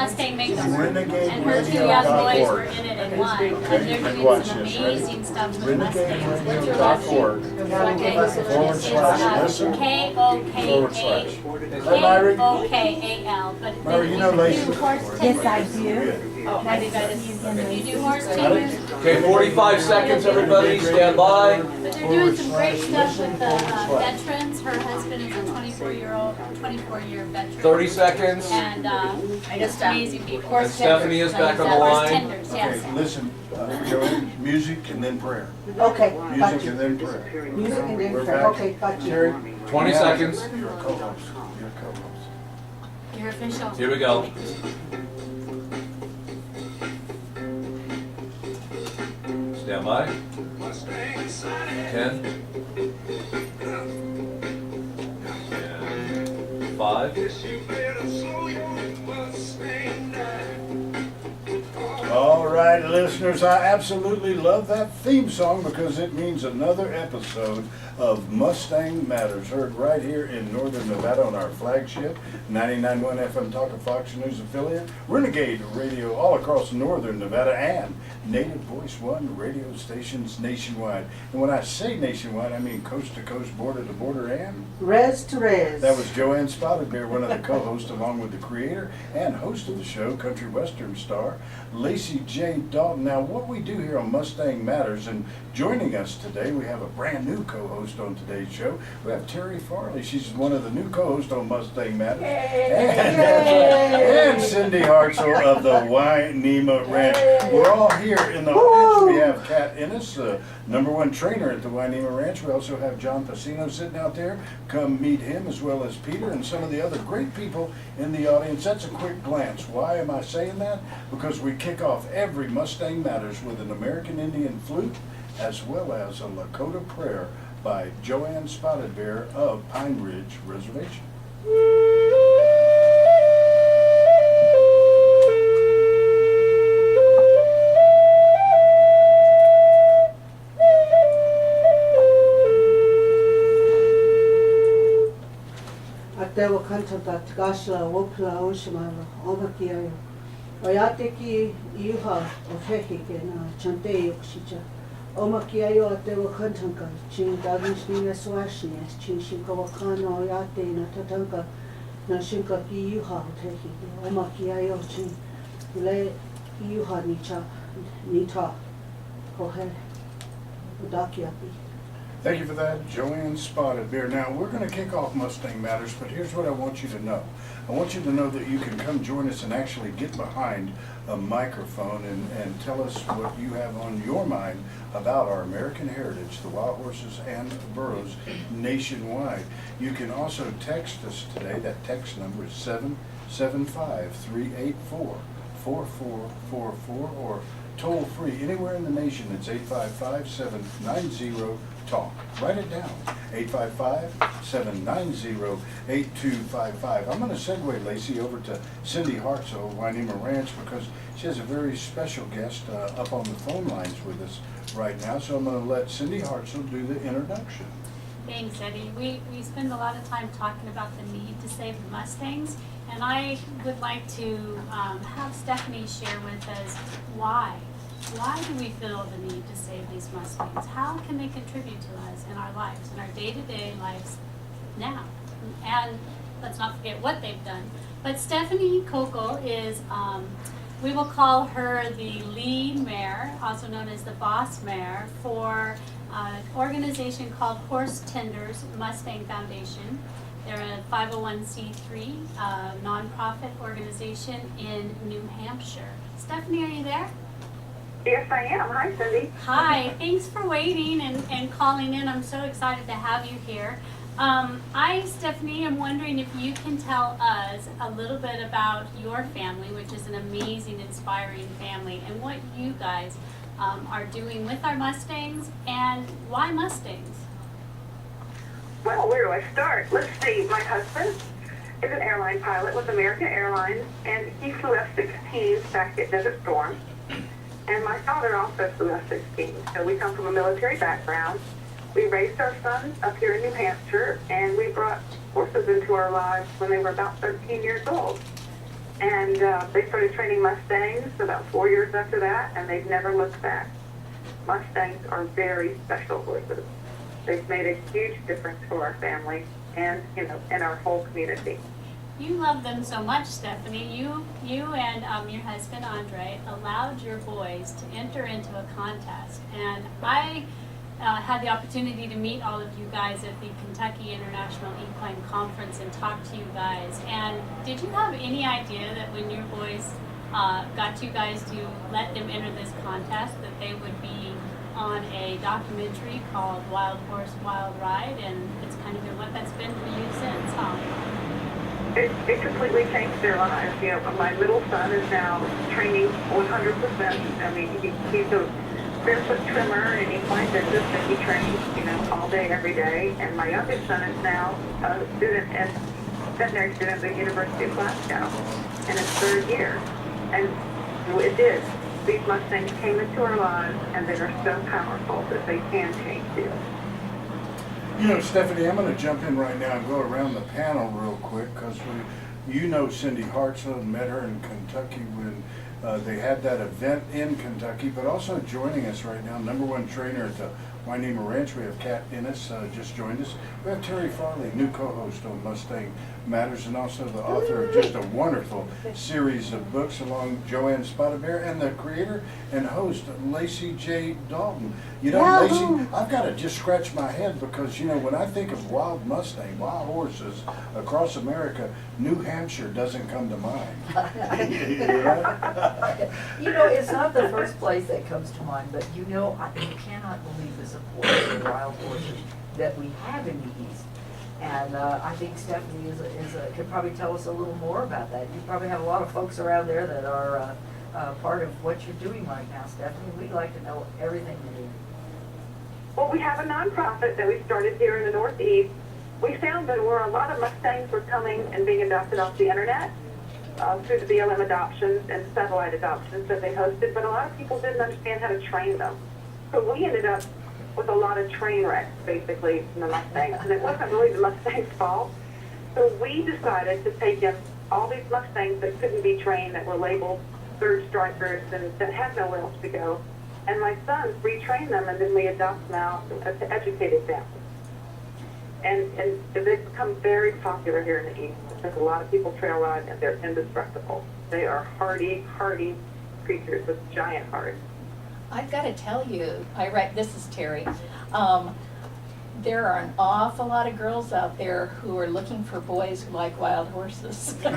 Mustang makes them work. And her two young boys were in it and won. And they're doing some amazing stuff with the Mustangs. What's your last name? Okay, so it's K-O-K-A-L. But Mary, you know Lacey. Yes, I do. Oh, have you do horse tenders? Okay, 45 seconds, everybody. Stand by. But they're doing some great stuff with the veterans. Her husband is a 24-year veteran. 30 seconds. And just amazing people. Horse And Stephanie tenders, is back on the horse line. tenders, yes. Okay, listen, Joanne, music and then prayer. Okay, got Music you. and then prayer. Music and then We're prayer. back. Okay, got you. Terry? 20 seconds. You're a co-host. You're a co-host. You're official. Here we go. Stand by. 10. And 5. All right, listeners, I absolutely love that theme song because it means another episode of Mustang Matters, heard right here in Northern Nevada on our flagship 99.1 FM Talk of Fox News affiliate, Renegade Radio all across Northern Nevada, and Native Voice One radio stations nationwide. And when I say nationwide, I mean coast to coast, border to border, and Res to res. that was Joanne Spotted Bear, one of the co-hosts, along with the creator and host of the show, country western star Lacey J. Dalton. Now, what we do here on Mustang Matters, and joining us today, we have a brand new co-host on today's show. We have Terry Farley. She's one of the new co-hosts on Mustang Matters. And Cindy Hartzell of the Wynema Ranch. We're all here in the audience. We have Kat Ennis, the #1 trainer at the Wynema Ranch. We also have John Pacino sitting out there. Come meet him, as well as Peter and some of the other great people in the audience. That's a quick glance. Why am I saying that? Because we kick off every Mustang Matters with an American Indian flute, as well as a Lakota prayer by Joanne Spotted Bear of Pine Ridge Reservation. Atewa kantata tikasla wopla onshimala omakiayo. Oyateki iuha ofehike na chante yokshicha. Omakiayo atewa kantanka chin davish nina swashnias chin shinka wakana oyate na tatanka na shinka ki iuha ofehike. Omakiayo chin le iuha nita kohe udakiapi. Thank you for that, Joanne Spotted Bear. Now, we're going to kick off Mustang Matters, but here's what I want you to know. I want you to know that you can come join us and actually get behind a microphone and tell us what you have on your mind about our American heritage, the wild horses and burros nationwide. You can also text us today. That text number is 775-384-4444, or toll free anywhere in the nation. It's 855-790-TALK. Write it down, 855-790-8255. I'm going to segue, Lacey, over to Cindy Hartzell of Wynema Ranch, because she has a very special guest up on the phone lines with us right now. So I'm going to let Cindy Hartzell do the introduction. Thanks, Eddie. We spend a lot of time talking about the need to save the Mustangs, and I would like to have Stephanie share with us why. Why do we feel the need to save these Mustangs? How can they contribute to us in our lives, in our day-to-day lives now? And let's not forget what they've done. But Stephanie Kokel is, we will call her the lead mare, also known as the boss mare, for an organization called Horse Tenders Mustang Foundation. They're a 501c3 nonprofit organization in New Hampshire. Stephanie, are you there? Yes, I am. Hi, Cindy. Hi, thanks for waiting and calling in. I'm so excited to have you here. Stephanie, am wondering if you can tell us a little bit about your family, which is an amazing, inspiring family, and what you guys are doing with our Mustangs, and why Mustangs? Well, where do I start? Let's see. My husband is an airline pilot with American Airlines, and he flew F-16s back at Desert Storm. And my father also flew F-16. So we come from a military background. We raised our sons up here in New Hampshire, and we brought horses into our lives when they were about 13 years old. And they started training Mustangs about 4 years after that, and they've never looked back. Mustangs are very special horses. They've made a huge difference for our family and, you know, and our whole community. You love them so much, Stephanie. You and your husband Andre allowed your boys to enter into a contest, and I had the opportunity to meet all of you guys at the Kentucky International Equine Conference and talk to you guys. And did you have any idea that when your boys got you guys to let them enter this contest, that they would be on a documentary called Wild Horse, Wild Ride, and it's kind of been what that's been for you since, huh? It completely changed their lives. You know, my middle son is now training 100%. I mean, he's a barefoot trimmer and he finds dentist and he trains, you know, all day, every day. And my youngest son is now a student and veterinary student at the University of Glasgow in his third year. And it did. These Mustangs came into our lives and they are so powerful that they can change you. You know, Stephanie, I'm going to jump in right now and go around the panel real quick because you know Cindy Hartzell, met her in Kentucky when they had that event in Kentucky, but also joining us right now, #1 trainer at the Wainema Ranch. We have Kat Ennis just joined us. We have Terry Farley, new co-host on Mustang Matters, and also the author of just a wonderful series of books along Joanne Spotted Bear, and the creator and host Lacey J. Dalton. You know, Lacey, I've got to just scratch my head because, you know, when I think of wild Mustang, wild horses across America, New Hampshire doesn't come to mind. You know, it's not the first place that comes to mind, but you know, you cannot believe the support for wild horses that we have in the East. And I think Stephanie could probably tell us a little more about that. You probably have a lot of folks around there that are part of what you're doing right now, Stephanie. We'd like to know everything you do. Well, we have a nonprofit that we started here in the Northeast. We found that where a lot of Mustangs were coming and being adopted off the internet, through the BLM adoptions and satellite adoptions that they hosted, but a lot of people didn't understand how to train them. So we ended up with a lot of train wrecks, basically, in the Mustangs. And it wasn't really the Mustangs' fault. So we decided to take in all these Mustangs that couldn't be trained, that were labeled third strikers and that had nowhere else to go. And my sons retrain them, and then we adopt them out to educated families. And they've become very popular here in the East because a lot of people trail ride, and they're indestructible. They are hardy creatures with giant hearts. I've got to tell you, this is Terry. There are an awful lot of girls out there who are looking for boys who like wild horses. There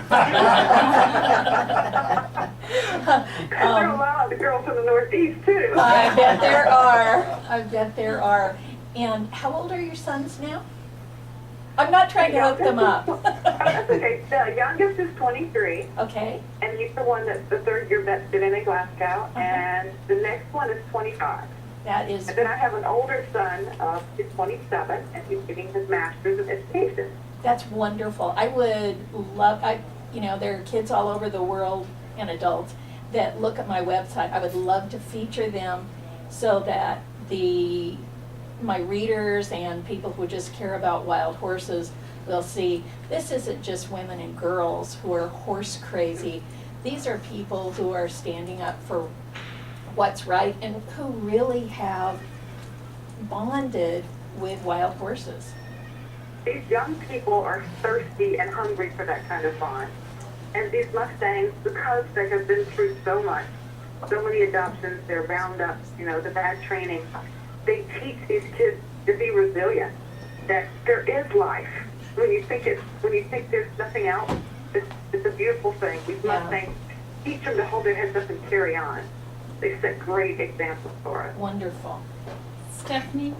are a lot of girls from the Northeast, too. I bet there are. I bet there are. And how old are your sons now? I'm not trying to hook them up. That's okay. The youngest is 23. Okay. And he's the one that's the third year vet student in Glasgow. And the next one is 25. That is. And then I have an older son, he's 27, and he's getting his master's of education. That's wonderful. I would love, you know, there are kids all over the world and adults that look at my website. I would love to feature them so that my readers and people who just care about wild horses will see this isn't just women and girls who are horse crazy. These are people who are standing up for what's right and who really have bonded with wild horses. These young people are thirsty and hungry for that kind of bond. And these Mustangs, because they have been through so much, so many adoptions, their roundups, you know, the bad training, they teach these kids to be resilient, that there is life. When you think there's nothing else, it's a beautiful thing. These Mustangs teach them to hold their heads up and carry on. They set great examples for us. Wonderful. Stephanie,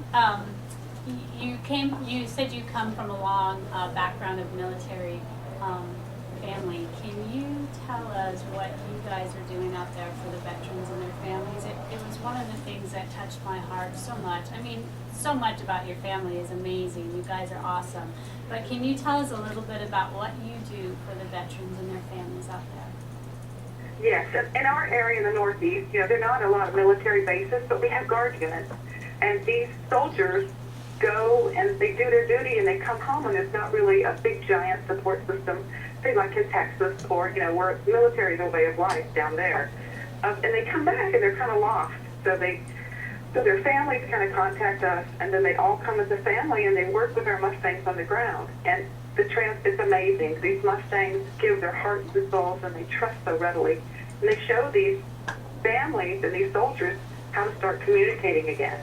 you said you come from a long background of military family. Can you tell us what you guys are doing out there for the veterans and their families? It was one of the things that touched my heart so much. I mean, so much about your family is amazing. You guys are awesome. But can you tell us a little bit about what you do for the veterans and their families out there? Yes, in our area in the Northeast, you know, there are not a lot of military bases, but we have guard units. And these soldiers go and they do their duty and they come home and there's not really a big giant support system say like in Texas, or, you know, where military is a way of life down there. And they come back and they're kind of lost. So their families kind of contact us, and then they all come as a family and they work with our Mustangs on the ground. And it's amazing. These Mustangs give their hearts and souls, and they trust so readily. And they show these families and these soldiers how to start communicating again,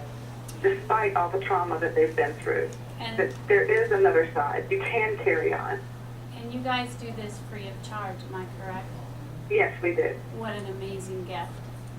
despite all the trauma that they've been through. And, That there is another side. You can carry on. and you guys do this free of charge, am I correct? Yes, we do. What an amazing gift.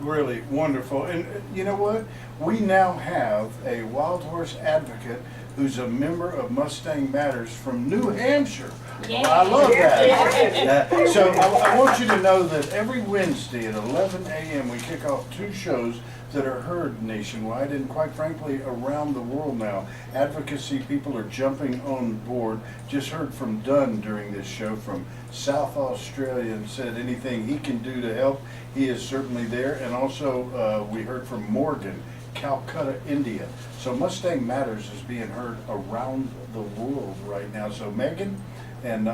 Really wonderful. And you know what? We now have a wild horse advocate who's a member of Mustang Matters from New Hampshire. Well, I love that. So I want you to know that every Wednesday at 11 a.m. we kick off 2 shows that are heard nationwide and quite frankly around the world now. Advocacy people are jumping on board. Just heard from Dunn during this show from South Australia and said anything he can do to help, he is certainly there. And also we heard from Morgan, Calcutta, India. So Mustang Matters is being heard around the world right now. So Megan, and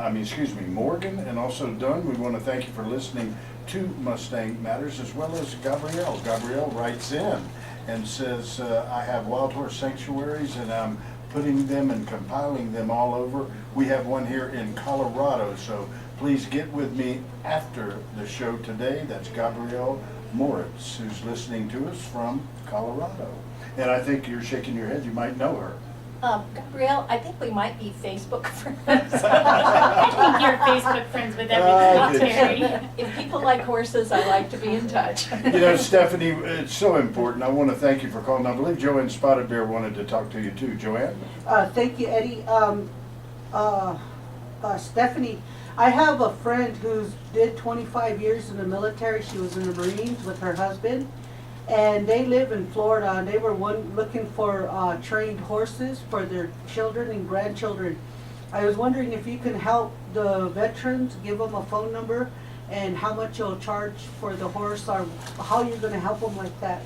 Morgan, and also Dunn, we want to thank you for listening to Mustang Matters, as well as Gabrielle. Gabrielle writes in and says, I have wild horse sanctuaries and I'm putting them and compiling them all over. We have one here in Colorado, so please get with me after the show today. That's Gabrielle Moritz, who's listening to us from Colorado. And I think you're shaking your head, you might know her. Gabrielle, I think we might be Facebook friends. I think you're Facebook friends with everybody, Terry. If people like horses, I like to be in touch. You know, Stephanie, it's so important. I want to thank you for calling. I believe Joanne Spotted Bear wanted to talk to you too. Joanne? Thank you, Eddie. Stephanie, I have a friend who's did 25 years in the military. She was in the Marines with her husband, and they live in Florida, and they were looking for trained horses for their children and grandchildren. I was wondering if you can help the veterans, give them a phone number, and how much you'll charge for the horse, or how you're going to help them like that,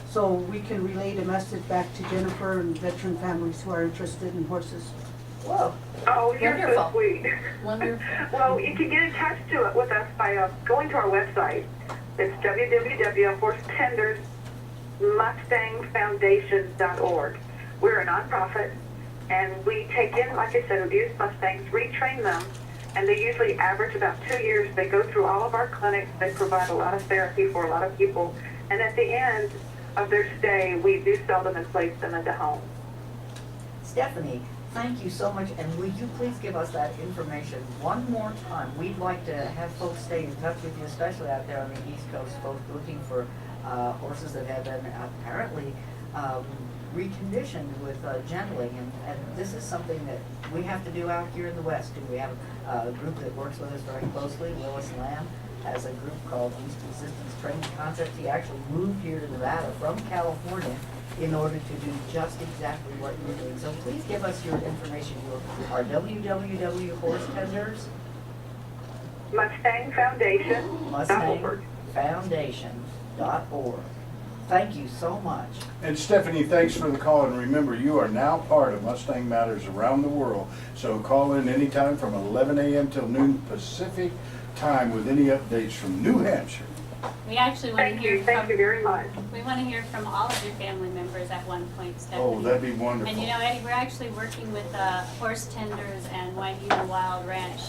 so we can relay the message back to Jennifer and veteran families who are interested in horses. Whoa. Oh, you're so Wonderful. sweet. Wonderful. Well, you can get in touch with us by going to our website. It's www.horsetendersmustangfoundation.org. We're a nonprofit, and we take in, like I said, abused Mustangs, retrain them, and they usually average about 2 years. They go through all of our clinics. They provide a lot of therapy for a lot of people, and at the end of their stay, we do sell them and place them into homes. Stephanie, thank you so much, and would you please give us that information one more time? We'd like to have folks stay in touch with you, especially out there on the East Coast, folks looking for horses that have been apparently reconditioned with gentling, and this is something that we have to do out here in the West. And we have a group that works with us very closely. Willis Lamb has a group called East Resistance Training Concepts. He actually moved here to Nevada from California in order to do just exactly what you're doing. So please give us your information. Our www.horsetenders Mustang Foundation. MustangFoundation.org. Thank you so much. And Stephanie, thanks for the call. And remember, you are now part of Mustang Matters around the world. So call in anytime from 11 a.m. till noon Pacific time with any updates from New Hampshire. We actually want to Thank hear you. Thank you very much. we want to hear from all of your family members at one point, Stephanie. Oh, that'd be wonderful. And you know, Eddie, we're actually working with Horse Tenders and Wainema Ranch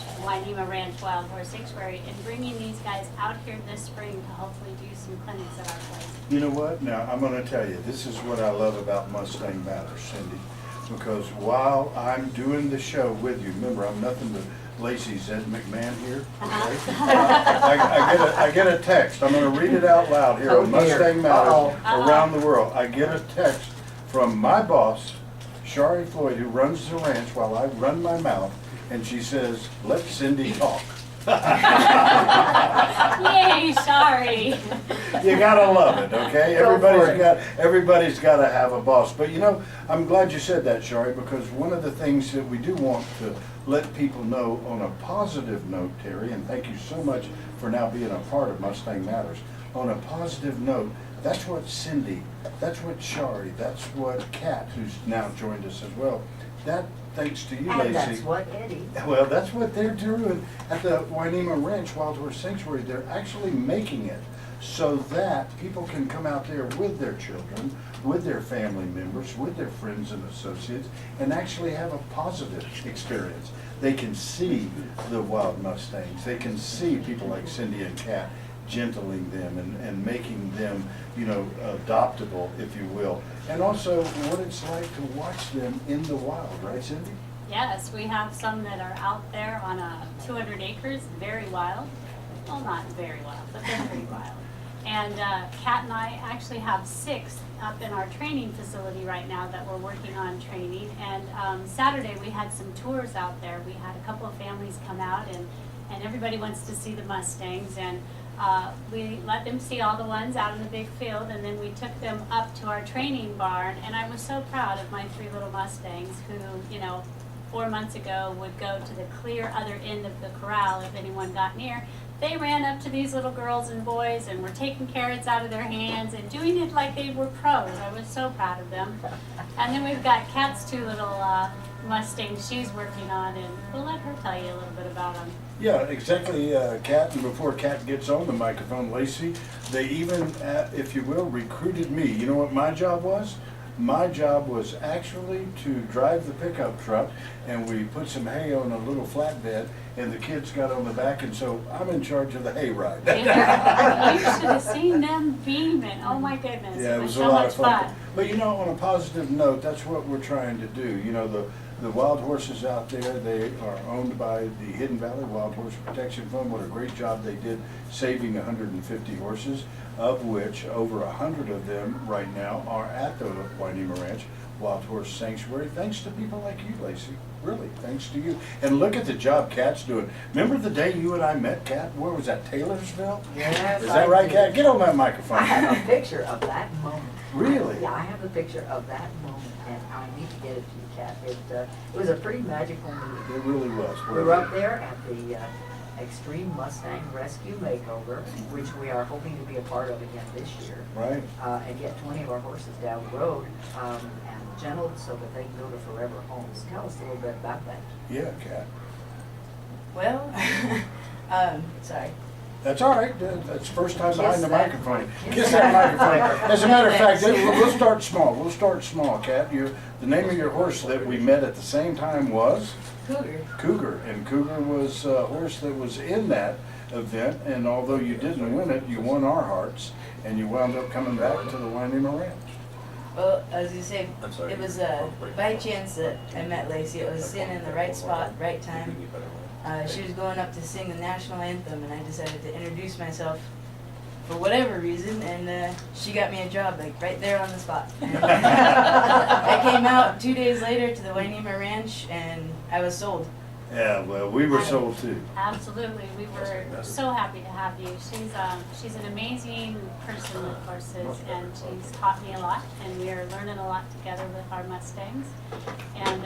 Wild Horse Sanctuary and bringing these guys out here this spring to hopefully do some clinics at our place. You know what? Now, I'm going to tell you, this is what I love about Mustang Matters, Cindy. Because while I'm doing the show with you, remember, I'm nothing but Lacey Zed McMahon here. Okay? I get a text. I'm going to read it out loud here on Mustang Matters around the world. I get a text from my boss, Shari Floyd, who runs the ranch while I run my mouth, and she says, "Let Cindy talk." Yay, sorry. You gotta love it, okay? Everybody's got to have a boss. But you know, I'm glad you said that, Shari, because one of the things that we do want to let people know on a positive note, Terry, and thank you so much for now being a part of Mustang Matters. On a positive note, that's what Cindy, that's what Shari, that's what Kat, who's now joined us as well, that, thanks to you, And Lacey. that's what Eddie. Well, that's what they're doing at the Wainema Ranch Wild Horse Sanctuary. They're actually making it so that people can come out there with their children, with their family members, with their friends and associates, and actually have a positive experience. They can see the wild Mustangs. They can see people like Cindy and Kat gentling them and making them, you know, adoptable, if you will. And also what it's like to watch them in the wild, right, Cindy? Yes, we have some that are out there on 200 acres, very wild. Well, not very wild, but they're very wild. And Kat and I actually have 6 up in our training facility right now that we're working on training. And Saturday we had some tours out there. We had a couple of families come out, and everybody wants to see the Mustangs. And we let them see all the ones out in the big field, and then we took them up to our training barn. And I was so proud of my 3 little Mustangs who, you know, 4 months ago would go to the clear other end of the corral if anyone got near. They ran up to these little girls and boys and were taking carrots out of their hands and doing it like they were pros. I was so proud of them. And then we've got Kat's 2 little Mustangs she's working on, and we'll let her tell you a little bit about them. Yeah, exactly, Kat, and before Kat gets on the microphone, Lacey, they even, if you will, recruited me. You know what my job was? My job was actually to drive the pickup truck, and we put some hay on a little flatbed, and the kids got on the back, and so I'm in charge of the hay ride. You should have seen them beaming. Oh my goodness. Yeah, it was a so lot much of fun. But you know, on a positive note, that's what we're trying to do. You know, the wild horses out there, they are owned by the Hidden Valley Wild Horse Protection Fund. What a great job they did saving 150 horses, of which over 100 of them right now are at the Wainema Ranch Wild Horse Sanctuary, thanks to people like you, Lacey. Really, thanks to you. And look at the job Kat's doing. Remember the day you and I met, Kat? Where was that, Taylorsville? Yes, Is that I right, do. Kat? Get on that microphone. I have a picture of that moment. Really? Yeah, I have a picture of that moment, and I need to get it to you, Kat. It was a pretty magical meeting. It really was. We were up there at the Extreme Mustang Rescue Makeover, which we are hoping to be a part of again this year, Right. and get 20 of our horses down the road and gentled so that they can go to forever homes. Tell us a little bit about that. Yeah, Kat. Well, sorry. That's all right. That's the first time behind the that microphone. mic. Kiss that microphone. As a matter of fact, we'll start small. We'll start small, Kat. The name of your horse that we met at the same time was? Cougar. Cougar. And Cougar was a horse that was in that event. And although you didn't win it, you won our hearts. And you wound up coming back to the Wainema Ranch. Well, I was gonna say, I'm sorry. it was by chance that I met Lacey. It was sitting in the right spot, right time. She was going up to sing the national anthem, and I decided to introduce myself for whatever reason, and she got me a job, like, right there on the spot. I came out 2 days later to the Wainema Ranch, and I was sold. Yeah, well, we were sold too. Absolutely, we were so happy to have you. She's an amazing person with horses, and she's taught me a lot, and we are learning a lot together with our Mustangs. And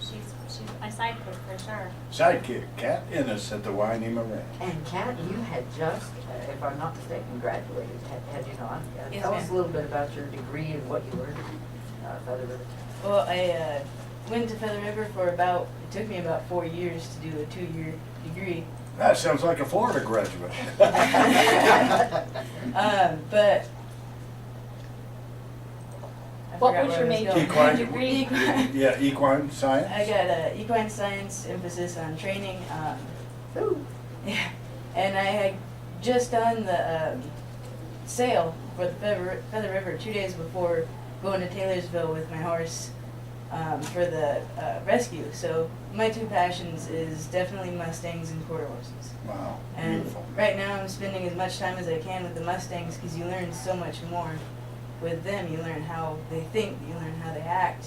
she's my sidekick for sure. Sidekick, Kat Ennis at the Wainema Ranch. And Kat, you had just, if I'm not mistaken, graduated, had you not? Yes, Tell us ma'am. a little bit about your degree and what you learned at Feather River. Well, I went to Feather River for it took me about 4 years to do a 2-year degree. That sounds like a Florida graduate. But I What forgot was where your I major? going. Equine. Degree. Yeah, equine science. I got equine science emphasis on training. Ooh. Yeah, and I had just done the sale for the Feather River 2 days before going to Taylorsville with my horse for the rescue. So my 2 passions is definitely Mustangs and quarter horses. Wow, And beautiful. right now I'm spending as much time as I can with the Mustangs because you learn so much more with them. You learn how they think, you learn how they act,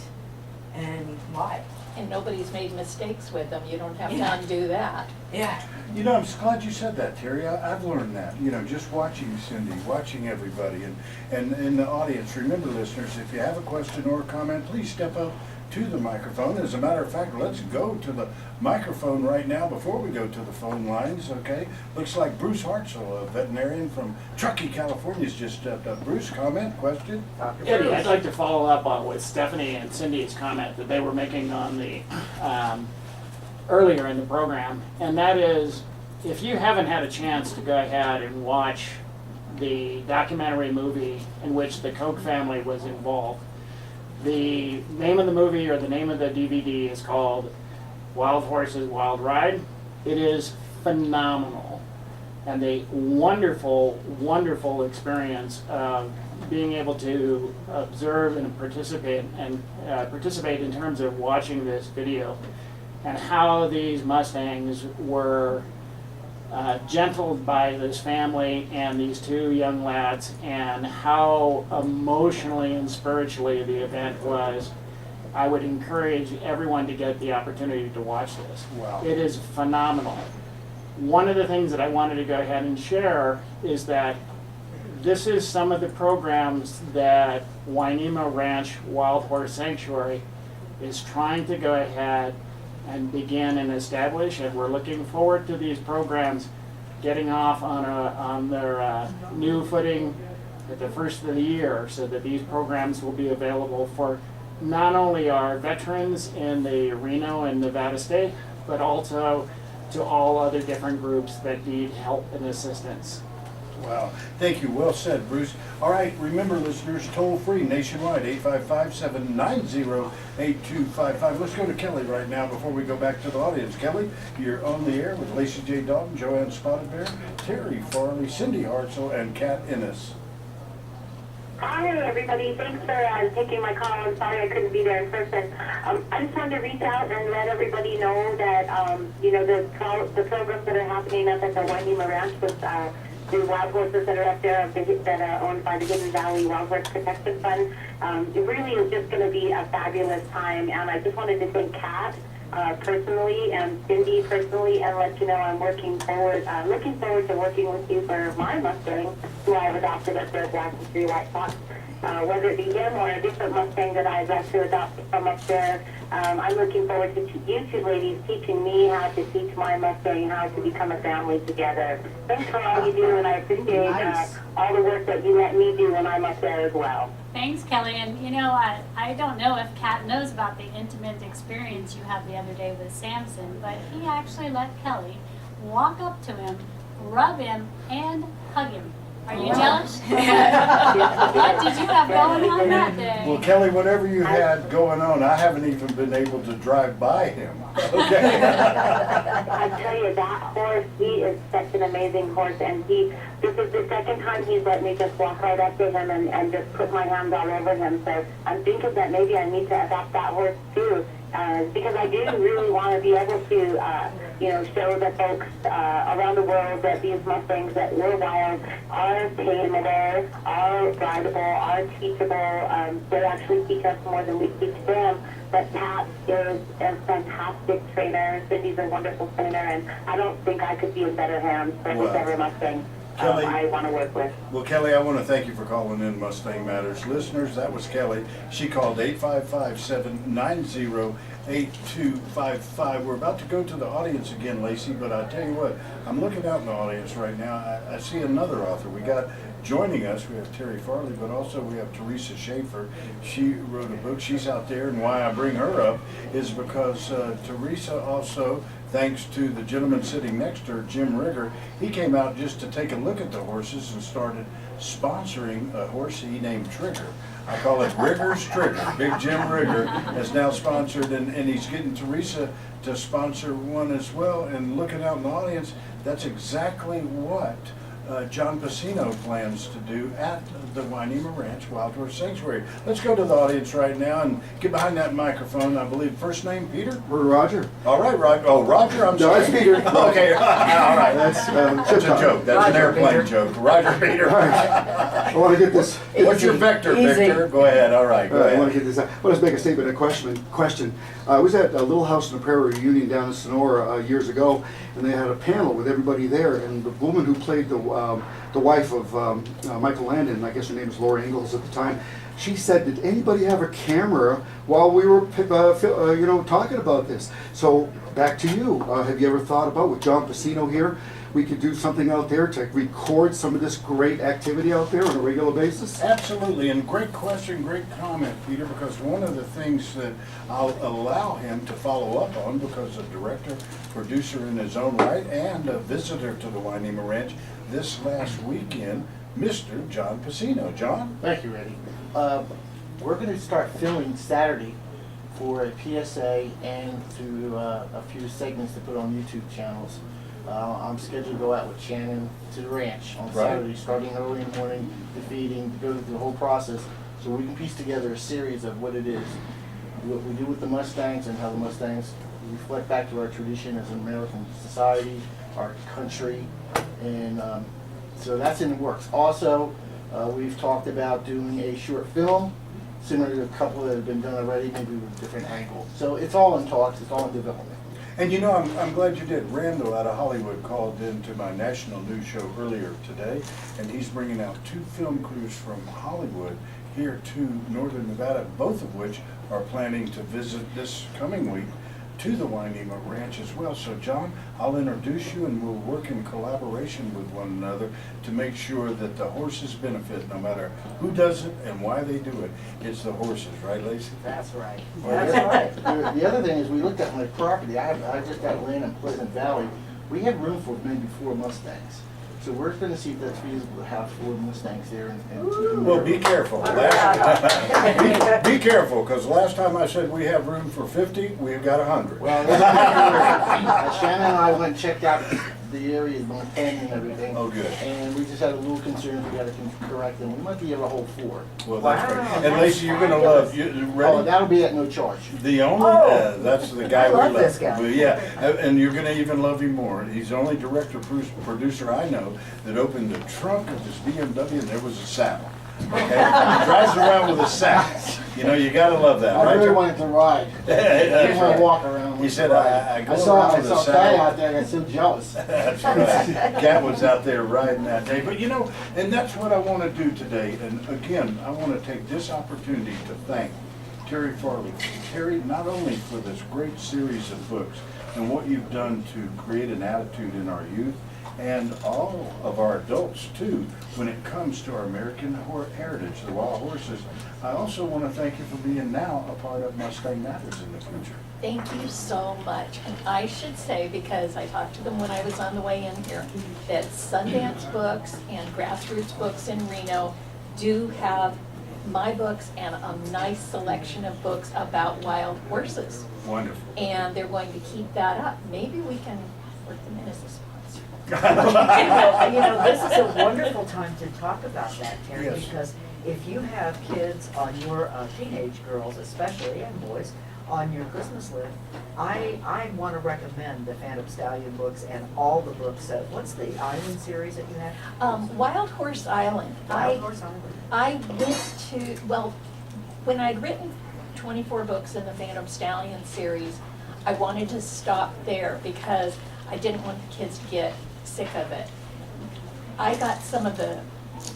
and why. And nobody's made mistakes with them. You don't have to Yeah. undo that. Yeah. You know, I'm glad you said that, Terry. I've learned that, you know, just watching Cindy, watching everybody, and in the audience. Remember, listeners, if you have a question or a comment, please step up, to the microphone. As a matter of fact, let's go to the microphone right now before we go to the phone lines, okay? Looks like Bruce Hartzell, a veterinarian from Truckee, California, has just stepped up. Bruce, comment, question? Eddie, I'd like to follow up on with Stephanie and Cindy's comment that they were making on the earlier in the program, and that is, if you haven't had a chance to go ahead and watch the documentary movie in which the Koch family was involved, the name of the movie or the name of the DVD is called Wild Horses, Wild Ride. It is phenomenal, and a wonderful, wonderful experience of being able to observe and participate in terms of watching this video, and how these Mustangs were gentled by this family and these two young lads, and how emotionally and spiritually the event was. I would encourage everyone to get the opportunity to watch this. Wow. It is phenomenal. One of the things that I wanted to go ahead and share is that this is some of the programs that Wainema Ranch Wild Horse Sanctuary is trying to go ahead and begin and establish, and we're looking forward to these programs getting off on their new footing at the first of the year, so that these programs will be available for not only our veterans in the Reno and Nevada state, but also to all other different groups that need help and assistance. Wow, thank you, well said, Bruce. All right, remember, listeners, toll free nationwide, 855-790-8255. Let's go to Kelly right now before we go back to the audience. Kelly, you're on the air with Lacey J. Dalton, Joanne Spotted Bear, Terry Farley, Cindy Hartzell, and Kat Ennis. Hi, everybody. Thanks for taking my call. I'm sorry I couldn't be there in person. I just wanted to reach out and let everybody know that, the programs that are happening up at the Wainema Ranch with the wild horses that are up there that are owned by the Hidden Valley Wild Horse Protection Fund. It really is just going to be a fabulous time, and I just wanted to thank Kat personally and Cindy personally, and let you know I'm looking forward to working with you for my Mustang, who I've adopted up there, Black and 3 White Fox. Whether it be him or a different Mustang that I'd like to adopt from up there, I'm looking forward to you two ladies teaching me how to teach my Mustang how to become a family together. Thanks for all you do, and I appreciate all the work that you let me do when I'm up there as well. Thanks, Kelly. And I don't know if Kat knows about the intimate experience you had the other day with Samson, but he actually let Kelly walk up to him, rub him, and hug him. Are you jealous? What did you have going on that day? Well, Kelly, whatever you had going on, I haven't even been able to drive by him. Okay. I tell you, that horse, he is such an amazing horse, and this is the second time he's let me just walk right up to him and just put my hands all over him. So I'm thinking that maybe I need to adopt that horse too, because I do really want to be able to, show the folks around the world that these Mustangs that were wild are tameable, are rideable, are teachable. They actually teach us more than we teach them. But Pat is a fantastic trainer. Cindy's a wonderful trainer, and I don't think I could be in better hands for whichever Mustang Kelly, I want to work with. Well, Kelly, I want to thank you for calling in Mustang Matters. Listeners, that was Kelly. She called 855-790-8255. We're about to go to the audience again, Lacey, but I tell you what, I'm looking out in the audience right now. I see another author. We got joining us, we have Terry Farley, but also we have Teresa Schaefer. She wrote a book. She's out there, and why I bring her up is because Teresa also, thanks to the gentleman sitting next to her, Jim Rigger, he came out just to take a look at the horses and started sponsoring a horse he named Trigger. I call it Rigger's Trigger. Big Jim Rigger has now sponsored, and he's getting Teresa to sponsor one as well. And looking out in the audience, that's exactly what John Pacino plans to do at the Wainema Ranch Wild Horse Sanctuary. Let's go to the audience right now and get behind that microphone. I believe first name Peter? We're Roger. All right, Roger. Oh, Roger, I'm No, sorry. it's Peter. Okay, all right. That's That's a joke. That's an Roger, airplane Peter. joke. Roger Peter. All right. I want to get this. What's your vector, Easy. Victor? Go ahead. All right, go I want to ahead. get this. I want to make a statement, a question. I was at a Little House on the Prairie reunion down in Sonora years ago, and they had a panel with everybody there, and the woman who played the the wife of Michael Landon, I guess her name was Laura Ingalls at the time, she said, did anybody have a camera while we were talking about this? So back to you. Have you ever thought about, with John Pacino here, we could do something out there to record some of this great activity out there on a regular basis? Absolutely, and great question, great comment, Peter, because one of the things that I'll allow him to follow up on, because a director, producer in his own right, and a visitor to the Wainema Ranch this last weekend, Mr. John Pacino. John? Thank you, Eddie. We're going to start filming Saturday for a PSA and to a few segments to put on YouTube channels. I'm scheduled to go out with Shannon to the ranch on Saturday, starting early in the morning, to feeding, to go through the whole process, so we can piece together a series of what it is, what we do with the Mustangs, and how the Mustangs reflect back to our tradition as an American society, our country, and so that's in the works. Also, we've talked about doing a short film, similar to a couple that have been done already, maybe with a different angle. So it's all in talks, it's all in development. And you know, I'm glad you did. Randall out of Hollywood called into my national news show earlier today, and he's bringing out 2 film crews from Hollywood here to Northern Nevada, both of which are planning to visit this coming week to the Wainema Ranch as well. So John, I'll introduce you and we'll work in collaboration with one another to make sure that the horses benefit no matter who does it and why they do it. It's the horses, right, Lacey? That's right. Well, That's yeah. right. The other thing is, we looked at my property, I just got land in Pleasant Valley. We have room for maybe 4 Mustangs. So we're gonna see if that's feasible to have 4 Mustangs there and keep them Well, there. be careful. Be careful, because last time I said we have room for 50, we've got 100. Well, Shannon and I went and checked out the area, the pen and everything. Oh, good. And we just had a little concern, we gotta correct them. We might be able to hold 4. Well, that's Wow, great. And that's Lacey, you're gonna love, you Oh, ready? that'll be at no charge. The only, Oh. that's the guy I we love love. this guy. But yeah, and you're gonna even love him more. He's the only director, producer I know that opened the trunk of his BMW and there was a saddle. Okay? He drives around with a saddle. You know, you gotta love that, I right? really Joe? wanted to ride. I didn't want to walk around. He said, I go saw around with a Pat saddle. out there, I got so jealous. That's right. Cat was out there riding that day. But you know, and that's what I want to do today. And again, I want to take this opportunity to thank Terry Farley. Terry, not only for this great series of books and what you've done to create an attitude in our youth and all of our adults too, when it comes to our American heritage, the wild horses. I also want to thank you for being now a part of Mustang Matters in the future. Thank you so much. And I should say, because I talked to them when I was on the way in here, that Sundance Books and Grassroots Books in Reno do have my books and a nice selection of books about wild horses. Wonderful. And they're going to keep that up. Maybe we can work them in as a sponsor. This is a wonderful time to talk about that, Terry, Yes. because if you have kids on your teenage girls especially, and boys, on your Christmas list, I want to recommend the Phantom Stallion books and all the books. What's the island series that you have? Wild Horse Island. Wild Horse Island. I went to, well, when I'd written 24 books in the Phantom Stallion series, I wanted to stop there because I didn't want the kids to get sick of it. I got some of the,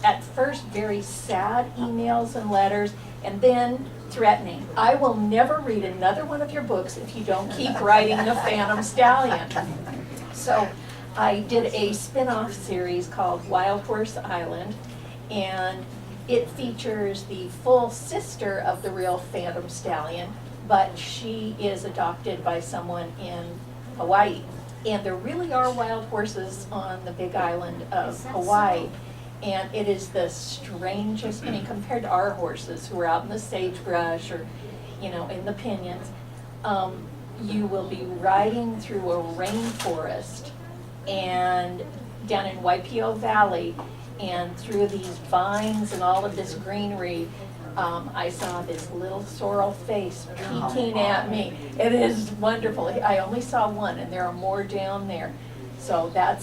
at first, very sad emails and letters, and then threatening. I will never read another one of your books if you don't keep writing the Phantom Stallion. So I did a spin-off series called Wild Horse Island, and it features the full sister of the real Phantom Stallion, but she is adopted by someone in Hawaii. And there really are wild horses on the big island of Hawaii. And it is the strangest, I mean, compared to our horses who are out in the sagebrush or, in the pinyons, you will be riding through a rainforest and down in Waipio Valley and through these vines and all of this greenery. I saw this little sorrel face peeking at me. It is wonderful. I only saw one, and there are more down there. So that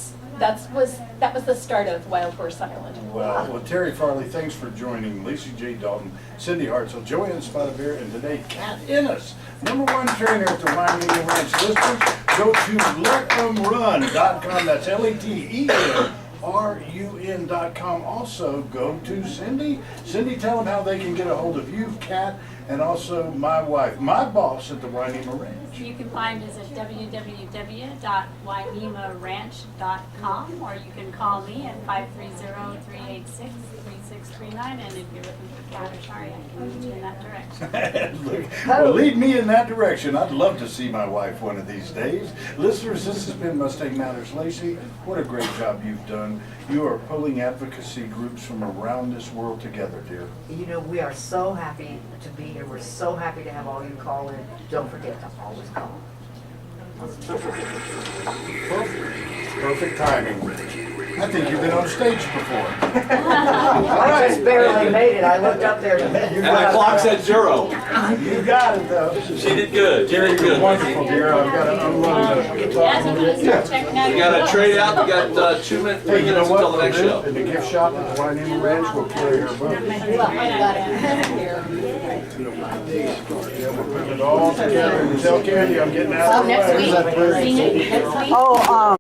was the start of Wild Horse Island. Well, Terry Farley, thanks for joining. Lacey J. Dalton, Cindy Hartzell, Joanne Spotted Bear, and today Cat Ennis, #1 trainer at the Wainema Ranch. Listeners, go to letemrun.com. That's LETEM M2U00998RUN.com. Also, go to Cindy. Cindy, tell them how they can get a hold of you, Kat, and also my wife, my boss at the Wainema Ranch. You can find us at www.wainemaranch.com, or you can call me at 530-386-3639, and if you're looking for Kat or Shari, I can lead you in that direction. Well, lead me in that direction. I'd love to see my wife one of these days. Listeners, this has been Mustang Matters. Lacey, what a great job you've done. You are pulling advocacy groups from around this world together, dear. You know, we are so happy to be here. We're so happy to have all you call in. Don't forget to always call. Perfect timing. I think you've been on stage before. I just barely made it. I looked up there. And the clock said 0. You got it, though. She did good. She Jerry, did you're good. wonderful, dear. I've got to unload As I'm gonna start checking out We your got a books. trade out. We got 2 minutes, 3 Hey, you know minutes what? until the next show. In the gift shop at the Wainema Ranch, we'll carry her book. Yeah, we're putting it all together. Tell Candy I'm getting out of the way. Next week, next week. Oh,